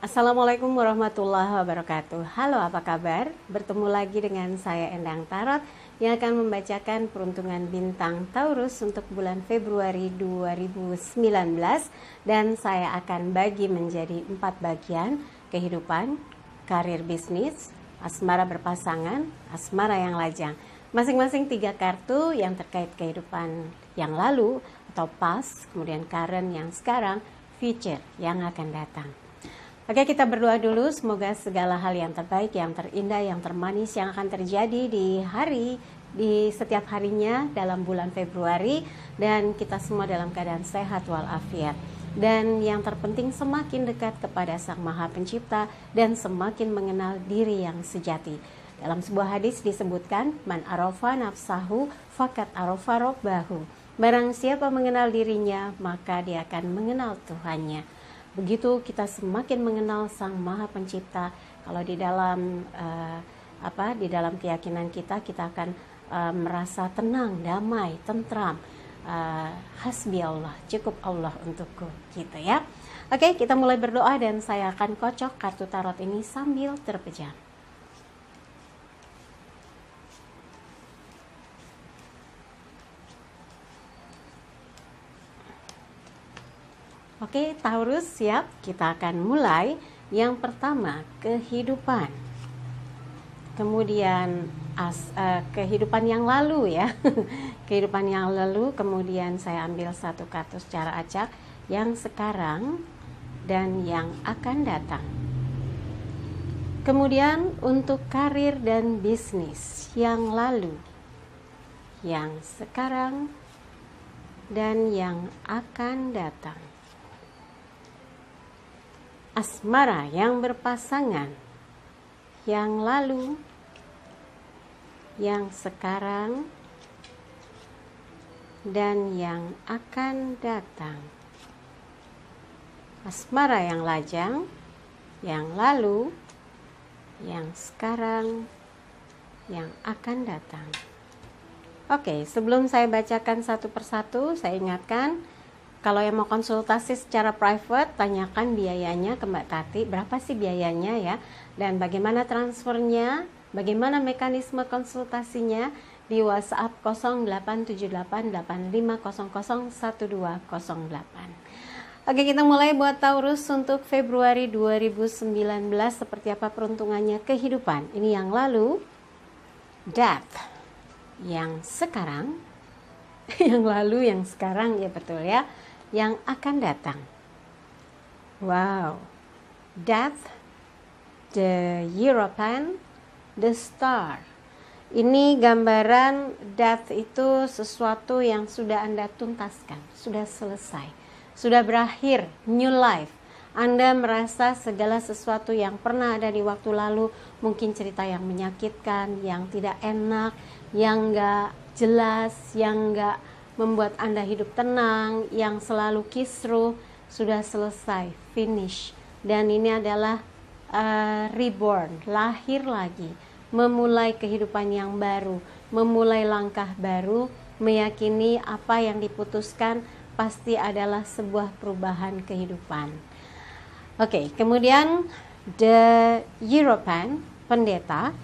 Assalamualaikum warahmatullahi wabarakatuh. Halo, apa kabar? Bertemu lagi dengan saya Endang Tarot yang akan membacakan peruntungan bintang Taurus untuk bulan Februari 2019, dan saya akan bagi menjadi 4 bagian: kehidupan, karir, bisnis, asmara berpasangan, asmara yang lajang. Masing-masing 3 kartu yang terkait kehidupan yang lalu atau past, kemudian current yang sekarang, future yang akan datang. Oke, kita berdoa dulu. Semoga segala hal yang terbaik, yang terindah, yang termanis yang akan terjadi di setiap harinya dalam bulan Februari, dan kita semua dalam keadaan sehat walafiat. Dan yang terpenting semakin dekat kepada Sang Maha Pencipta dan semakin mengenal diri yang sejati. Dalam sebuah hadis disebutkan, man arafa nafsahu fakat arafa robbahu. Barang siapa mengenal dirinya, maka dia akan mengenal Tuhannya. Begitu kita semakin mengenal Sang Maha Pencipta, kalau di dalam di dalam keyakinan kita akan merasa tenang, damai, tentram. Hasbi Allah, cukup Allah untukku, gitu ya. Oke, kita mulai berdoa dan saya akan kocok kartu tarot ini sambil terpejam. Oke, Taurus siap? Kita akan mulai. Yang pertama, kehidupan. Kemudian kehidupan yang lalu ya. Kehidupan yang lalu, kemudian saya ambil satu kartu secara acak, yang sekarang dan yang akan datang. Kemudian untuk karir dan bisnis, yang lalu, yang sekarang, dan yang akan datang. Asmara yang berpasangan, yang lalu, yang sekarang, dan yang akan datang. Asmara yang lajang, yang lalu, yang sekarang, yang akan datang. Oke, sebelum saya bacakan satu persatu, saya ingatkan, kalau yang mau konsultasi secara private, tanyakan biayanya ke Mbak Tati, berapa sih biayanya ya, dan bagaimana transfernya, bagaimana mekanisme konsultasinya di WhatsApp 087885001208. Oke, kita mulai buat Taurus untuk Februari 2019. Seperti apa peruntungannya? Kehidupan, ini yang lalu, death, yang sekarang, yang lalu, yang sekarang, ya betul ya, yang akan datang. Wow, death, the European, the star. Ini gambaran death itu sesuatu yang sudah Anda tuntaskan, sudah selesai, sudah berakhir, new life. Anda merasa segala sesuatu yang pernah ada di waktu lalu, mungkin cerita yang menyakitkan, yang tidak enak, yang gak jelas, yang gak membuat Anda hidup tenang, yang selalu kisruh, sudah selesai, finish. Dan ini adalah reborn, lahir lagi, memulai kehidupan yang baru, memulai langkah baru, meyakini apa yang diputuskan pasti adalah sebuah perubahan kehidupan. Oke, kemudian the European, pendeta,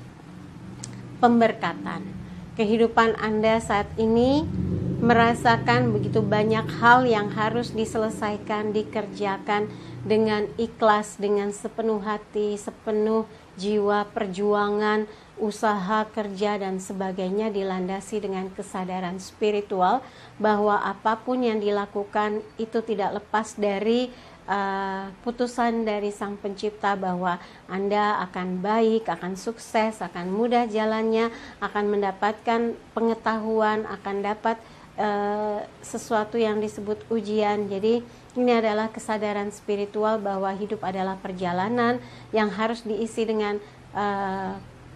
pemberkatan. Kehidupan Anda saat ini merasakan begitu banyak hal yang harus diselesaikan, dikerjakan dengan ikhlas, dengan sepenuh hati, sepenuh jiwa, perjuangan, usaha, kerja, dan sebagainya dilandasi dengan kesadaran spiritual bahwa apapun yang dilakukan itu tidak lepas dari putusan dari Sang Pencipta bahwa Anda akan baik, akan sukses, akan mudah jalannya, akan mendapatkan pengetahuan, akan dapat sesuatu yang disebut ujian. Jadi ini adalah kesadaran spiritual bahwa hidup adalah perjalanan yang harus diisi dengan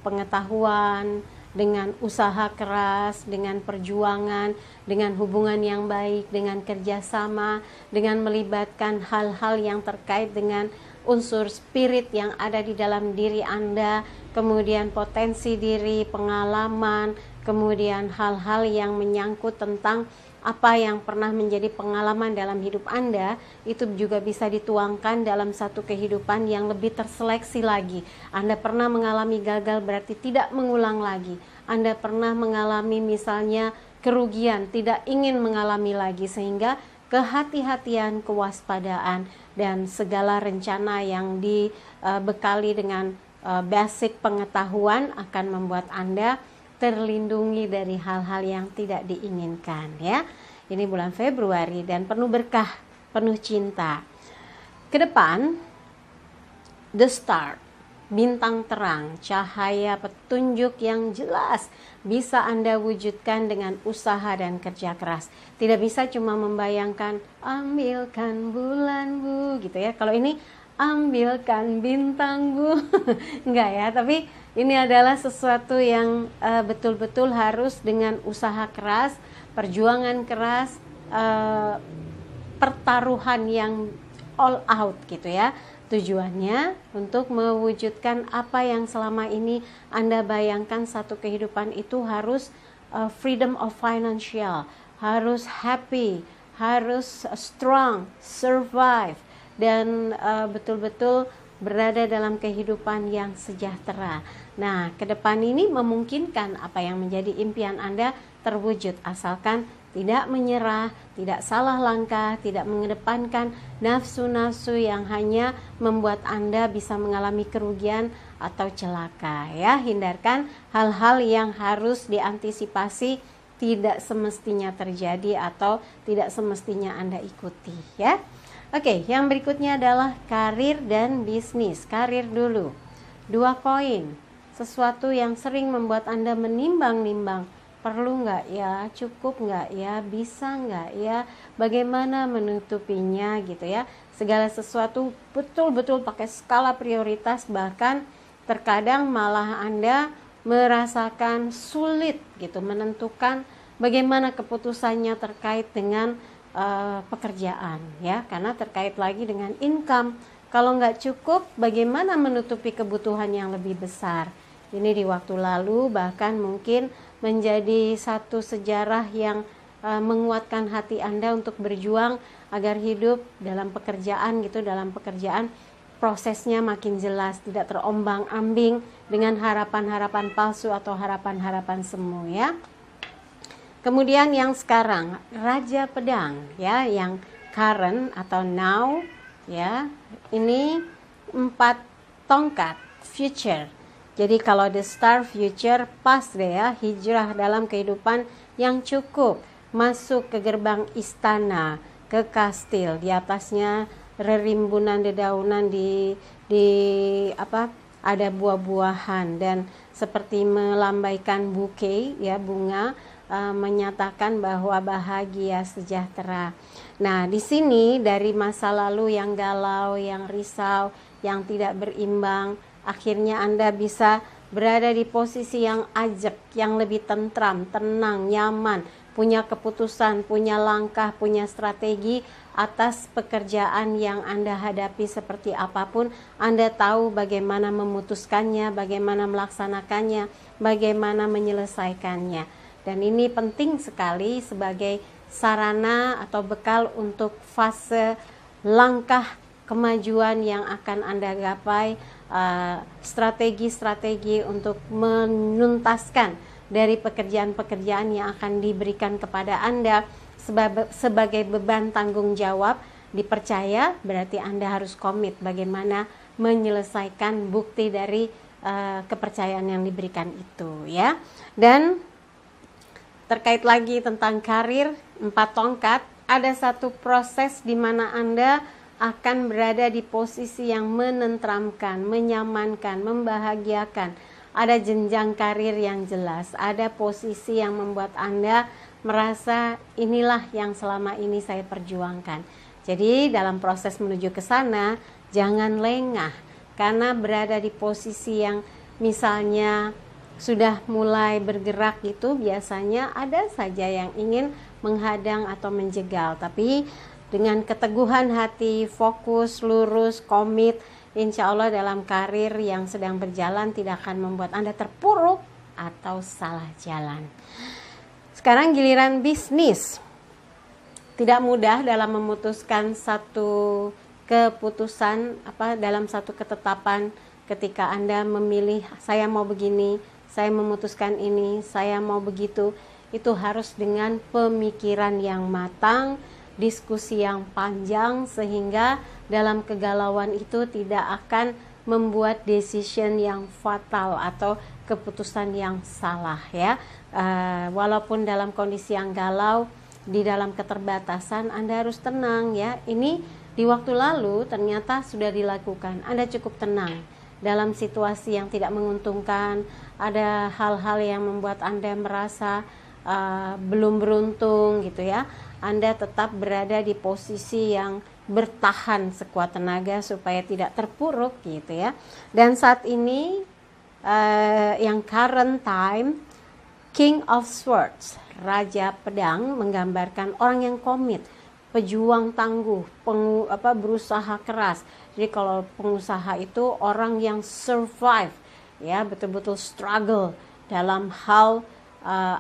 pengetahuan, dengan usaha keras, dengan perjuangan, dengan hubungan yang baik, dengan kerjasama, dengan melibatkan hal-hal yang terkait dengan unsur spirit yang ada di dalam diri Anda, kemudian potensi diri, pengalaman, kemudian hal-hal yang menyangkut tentang apa yang pernah menjadi pengalaman dalam hidup Anda itu juga bisa dituangkan dalam satu kehidupan yang lebih terseleksi lagi. Anda pernah mengalami gagal berarti tidak mengulang lagi. Anda pernah mengalami misalnya kerugian, tidak ingin mengalami lagi, sehingga kehati-hatian, kewaspadaan, dan segala rencana yang dibekali dengan basic pengetahuan akan membuat Anda terlindungi dari hal-hal yang tidak diinginkan ya. Ini bulan Februari dan penuh berkah, penuh cinta. Ke depan, the start, bintang terang, cahaya petunjuk yang jelas bisa Anda wujudkan dengan usaha dan kerja keras. Tidak bisa cuma membayangkan ambilkan bulan bu gitu ya. Kalau ini ambilkan bintang bu enggak ya, tapi ini adalah sesuatu yang betul-betul harus dengan usaha keras, perjuangan keras, pertaruhan yang all out gitu ya. Tujuannya untuk mewujudkan apa yang selama ini Anda bayangkan. Satu kehidupan itu harus freedom of financial, harus happy, harus strong, survive, dan betul-betul berada dalam kehidupan yang sejahtera. Nah, ke depan ini memungkinkan apa yang menjadi impian Anda terwujud, asalkan tidak menyerah, tidak salah langkah, tidak mengedepankan nafsu-nafsu yang hanya membuat Anda bisa mengalami kerugian atau celaka ya. Hindarkan hal-hal yang harus diantisipasi tidak semestinya terjadi atau tidak semestinya Anda ikuti ya. Oke, yang berikutnya adalah karir dan bisnis. Karir dulu. 2 koin. Sesuatu yang sering membuat Anda menimbang-nimbang. Perlu nggak ya? Cukup nggak ya? Bisa nggak ya? Bagaimana menutupinya gitu ya? Segala sesuatu betul-betul pakai skala prioritas, bahkan terkadang malah Anda merasakan sulit gitu menentukan bagaimana keputusannya terkait dengan pekerjaan ya, karena terkait lagi dengan income. Kalau nggak cukup, bagaimana menutupi kebutuhan yang lebih besar? Ini di waktu lalu bahkan mungkin menjadi satu sejarah yang menguatkan hati Anda untuk berjuang agar hidup dalam pekerjaan gitu, dalam pekerjaan prosesnya makin jelas, tidak terombang-ambing dengan harapan-harapan palsu atau harapan-harapan semu ya. Kemudian yang sekarang, Raja Pedang ya, yang current atau now ya. Ini 4 tongkat, future. Jadi kalau the star future pas deh ya, hijrah dalam kehidupan yang cukup, masuk ke gerbang istana, ke kastil, di atasnya rerimbunan dedaunan di apa? Ada buah-buahan dan seperti melambaikan bouquet ya, bunga, menyatakan bahwa bahagia sejahtera. Nah, di sini dari masa lalu yang galau, yang risau, yang tidak berimbang, akhirnya Anda bisa berada di posisi yang ajak, yang lebih tentram, tenang, nyaman, punya keputusan, punya langkah, punya strategi atas pekerjaan yang Anda hadapi. Seperti apapun, Anda tahu bagaimana memutuskannya, bagaimana melaksanakannya, bagaimana menyelesaikannya. Dan ini penting sekali sebagai sarana atau bekal untuk fase langkah kemajuan yang akan Anda gapai, strategi-strategi untuk menuntaskan dari pekerjaan-pekerjaan yang akan diberikan kepada Anda sebagai beban tanggung jawab. Dipercaya berarti Anda harus komit bagaimana menyelesaikan bukti dari kepercayaan yang diberikan itu ya. Dan terkait lagi tentang karir, 4 tongkat, ada satu proses di mana Anda akan berada di posisi yang menenteramkan, menyamankan, membahagiakan. Ada jenjang karir yang jelas, ada posisi yang membuat Anda merasa inilah yang selama ini saya perjuangkan. Jadi dalam proses menuju ke sana, jangan lengah, karena berada di posisi yang misalnya sudah mulai bergerak gitu, biasanya ada saja yang ingin menghadang atau menjegal. Tapi dengan keteguhan hati, fokus, lurus, komit, insya Allah dalam karir yang sedang berjalan tidak akan membuat Anda terpuruk atau salah jalan. Sekarang giliran bisnis. tidak mudah dalam memutuskan satu keputusan dalam satu ketetapan. Ketika Anda memilih, saya mau begini, saya memutuskan ini, saya mau begitu, itu harus dengan pemikiran yang matang, diskusi yang panjang, sehingga dalam kegalauan itu tidak akan membuat decision yang fatal atau keputusan yang salah ya. Walaupun dalam kondisi yang galau, di dalam keterbatasan, Anda harus tenang ya. Ini di waktu lalu ternyata sudah dilakukan, Anda cukup tenang. Dalam situasi yang tidak menguntungkan, ada hal-hal yang membuat Anda merasa belum beruntung gitu ya, Anda tetap berada di posisi yang bertahan sekuat tenaga supaya tidak terpuruk gitu ya. Dan saat ini yang current time, King of Swords, Raja Pedang, menggambarkan orang yang komit, pejuang tangguh, berusaha keras. Jadi kalau pengusaha itu orang yang survive ya, betul-betul struggle dalam hal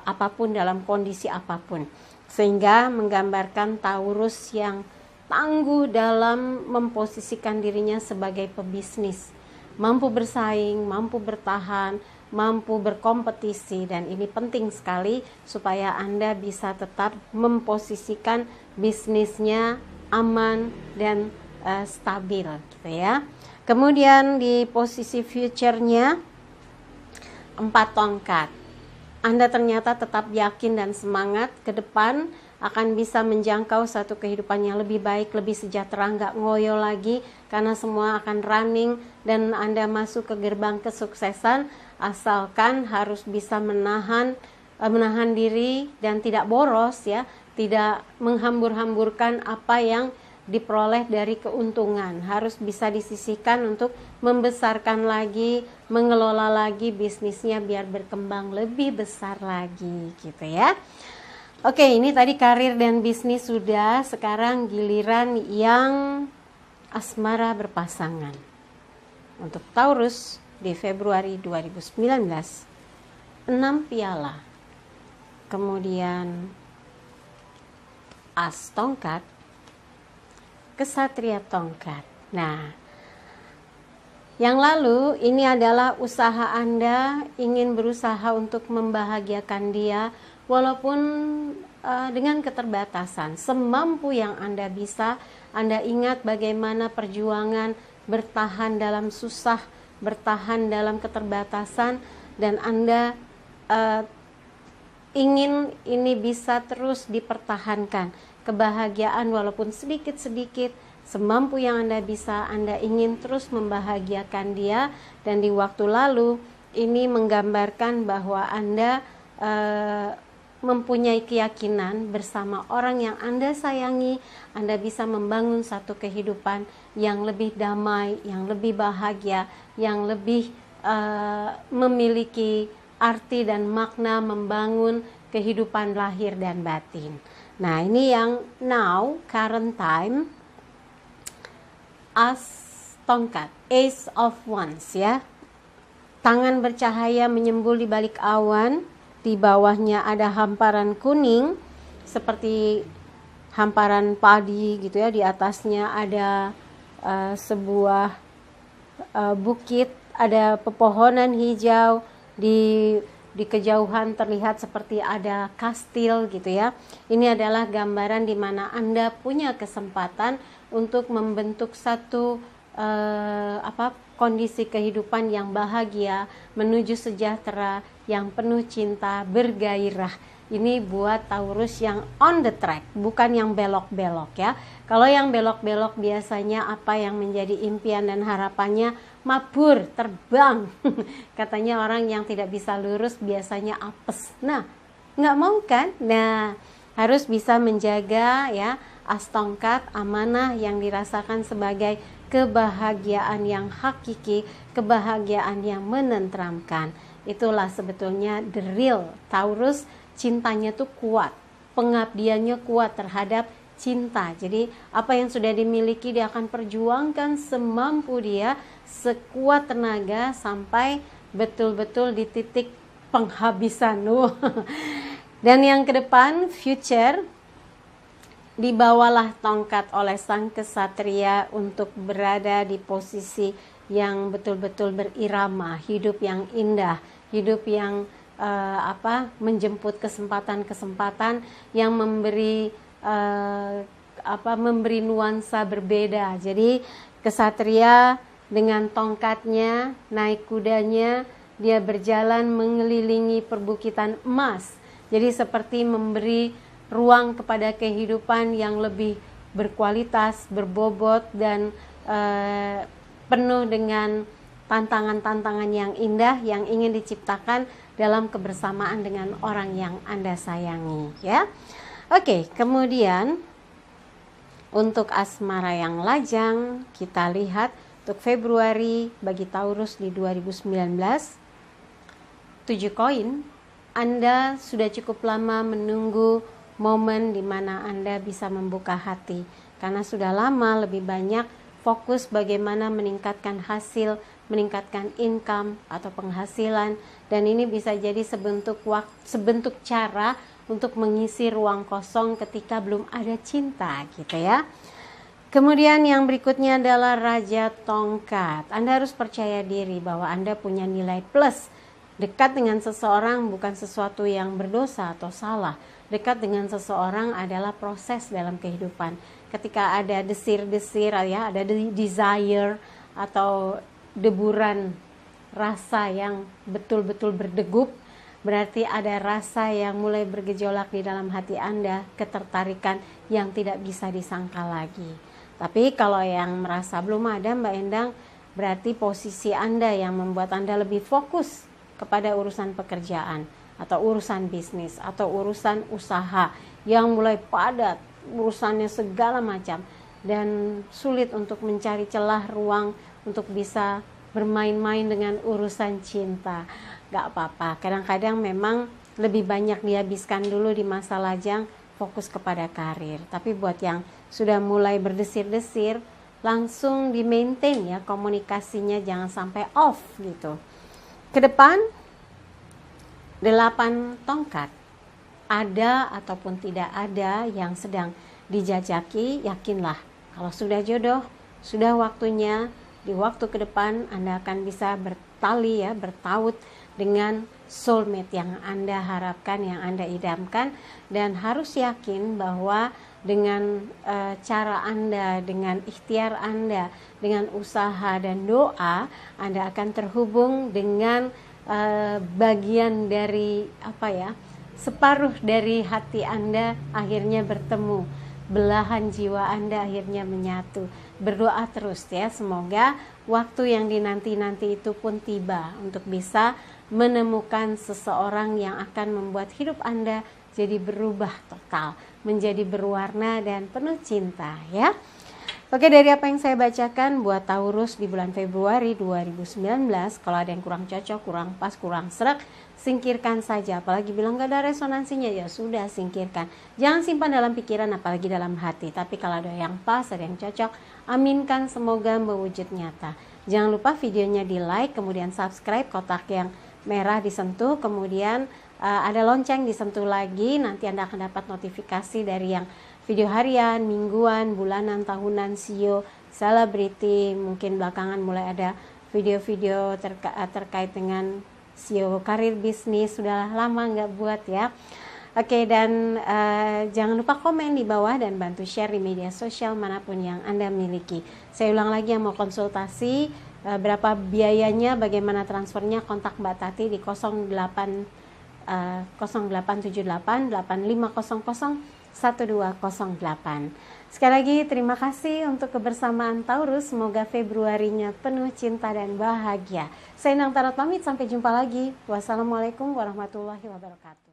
apapun, dalam kondisi apapun, sehingga menggambarkan Taurus yang tangguh dalam memposisikan dirinya sebagai pebisnis, mampu bersaing, mampu bertahan, mampu berkompetisi. Dan ini penting sekali supaya Anda bisa tetap memposisikan bisnisnya aman dan stabil gitu ya. Kemudian di posisi future-nya 4 tongkat. Anda ternyata tetap yakin dan semangat ke depan akan bisa menjangkau satu kehidupan yang lebih baik, lebih sejahtera, nggak ngoyo lagi karena semua akan running dan Anda masuk ke gerbang kesuksesan, asalkan harus bisa menahan diri dan tidak boros ya, tidak menghambur-hamburkan apa yang diperoleh dari keuntungan, harus bisa disisihkan untuk membesarkan lagi, mengelola lagi bisnisnya biar berkembang lebih besar lagi gitu ya. Oke, ini tadi karir dan bisnis sudah, sekarang giliran yang asmara berpasangan. Untuk Taurus di Februari 2019, 6 piala, kemudian As tongkat, Kesatria tongkat. Nah, yang lalu ini adalah usaha Anda, ingin berusaha untuk membahagiakan dia walaupun dengan keterbatasan, semampu yang Anda bisa. Anda ingat bagaimana perjuangan bertahan dalam susah, bertahan dalam keterbatasan, dan Anda ingin ini bisa terus dipertahankan. Kebahagiaan walaupun sedikit-sedikit, semampu yang Anda bisa, Anda ingin terus membahagiakan dia. Dan di waktu lalu ini menggambarkan bahwa Anda mempunyai keyakinan bersama orang yang Anda sayangi, Anda bisa membangun satu kehidupan yang lebih damai, yang lebih bahagia, yang lebih memiliki arti dan makna membangun kehidupan lahir dan batin. Nah, ini yang now, current time, As tongkat, Ace of Wands ya. Tangan bercahaya menyembul di balik awan, di bawahnya ada hamparan kuning seperti hamparan padi gitu ya, di atasnya ada sebuah bukit, ada pepohonan hijau, di kejauhan terlihat seperti ada kastil gitu ya. Ini adalah gambaran di mana Anda punya kesempatan untuk membentuk satu kondisi kehidupan yang bahagia, menuju sejahtera, yang penuh cinta, bergairah. Ini buat Taurus yang on the track, bukan yang belok-belok ya. Kalau yang belok-belok biasanya apa yang menjadi impian dan harapannya mabur, terbang. Katanya orang yang tidak bisa lurus biasanya apes. Nah, nggak mau kan? Nah, harus bisa menjaga ya as tongkat, amanah yang dirasakan sebagai kebahagiaan yang hakiki, kebahagiaan yang menenteramkan. Itulah sebetulnya the real Taurus. Cintanya tuh kuat, pengabdiannya kuat terhadap cinta. Jadi apa yang sudah dimiliki dia akan perjuangkan semampu dia, sekuat tenaga sampai betul-betul di titik penghabisan. Dan yang ke depan future dibawalah tongkat oleh sang kesatria untuk berada di posisi yang betul-betul berirama, hidup yang indah, hidup yang menjemput kesempatan-kesempatan yang memberi memberi nuansa berbeda. Jadi kesatria dengan tongkatnya, naik kudanya, dia berjalan mengelilingi perbukitan emas. Jadi seperti memberi ruang kepada kehidupan yang lebih berkualitas, berbobot, dan penuh dengan tantangan-tantangan yang indah yang ingin diciptakan dalam kebersamaan dengan orang yang Anda sayangi, ya. Oke, kemudian untuk asmara yang lajang, kita lihat untuk Februari bagi Taurus di 2019, 7 koin. Anda sudah cukup lama menunggu momen di mana Anda bisa membuka hati, karena sudah lama lebih banyak fokus bagaimana meningkatkan hasil, meningkatkan income atau penghasilan, dan ini bisa jadi sebentuk cara untuk mengisi ruang kosong ketika belum ada cinta, gitu ya. Kemudian yang berikutnya adalah Raja Tongkat. Anda harus percaya diri bahwa Anda punya nilai plus. Dekat dengan seseorang bukan sesuatu yang berdosa atau salah. Dekat dengan seseorang adalah proses dalam kehidupan. Ketika ada desir-desir, ya, ada desire atau deburan rasa yang betul-betul berdegup, berarti ada rasa yang mulai bergejolak di dalam hati Anda, ketertarikan yang tidak bisa disangka lagi. Tapi kalau yang merasa belum ada, Mbak Endang, berarti posisi Anda yang membuat Anda lebih fokus kepada urusan pekerjaan atau urusan bisnis atau urusan usaha yang mulai padat, urusannya segala macam, dan sulit untuk mencari celah ruang untuk bisa bermain-main dengan urusan cinta. Gak apa-apa, kadang-kadang memang lebih banyak dihabiskan dulu di masa lajang, fokus kepada karir. Tapi buat yang sudah mulai berdesir-desir, langsung di-maintain ya komunikasinya, jangan sampai off gitu. Ke depan 8 tongkat, ada ataupun tidak ada yang sedang dijajaki, yakinlah kalau sudah jodoh, sudah waktunya, di waktu ke depan Anda akan bisa bertali ya, bertaut dengan soulmate yang Anda harapkan, yang Anda idamkan, dan harus yakin bahwa dengan cara Anda, dengan ikhtiar Anda, dengan usaha dan doa, Anda akan terhubung dengan bagian dari separuh dari hati Anda akhirnya bertemu, belahan jiwa Anda akhirnya menyatu. Berdoa terus ya, semoga waktu yang dinanti-nanti itu pun tiba untuk bisa menemukan seseorang yang akan membuat hidup Anda jadi berubah total, menjadi berwarna dan penuh cinta ya. Oke, dari apa yang saya bacakan buat Taurus di bulan Februari 2019, kalau ada yang kurang cocok, kurang pas, kurang srek, singkirkan saja. Apalagi bilang gak ada resonansinya, ya sudah singkirkan. Jangan simpan dalam pikiran, apalagi dalam hati. Tapi kalau ada yang pas, ada yang cocok, aminkan, semoga mewujud nyata. Jangan lupa videonya di like, kemudian subscribe, kotak yang merah disentuh, kemudian ada lonceng disentuh lagi. Nanti Anda akan dapat notifikasi dari yang video harian, mingguan, bulanan, tahunan, CEO, selebriti. Mungkin belakangan mulai ada video-video terkait dengan CEO karir bisnis, sudah lama nggak buat ya. Oke, dan jangan lupa komen di bawah dan bantu share di media sosial manapun yang Anda miliki. Saya ulang lagi, yang mau konsultasi berapa biayanya, bagaimana transfernya, kontak Mbak Tati di 0878 8500 1208. Sekali lagi terima kasih untuk kebersamaan Taurus, semoga Februarinya penuh cinta dan bahagia. Saya Endang Tarot pamit, sampai jumpa lagi. Wassalamualaikum warahmatullahi wabarakatuh.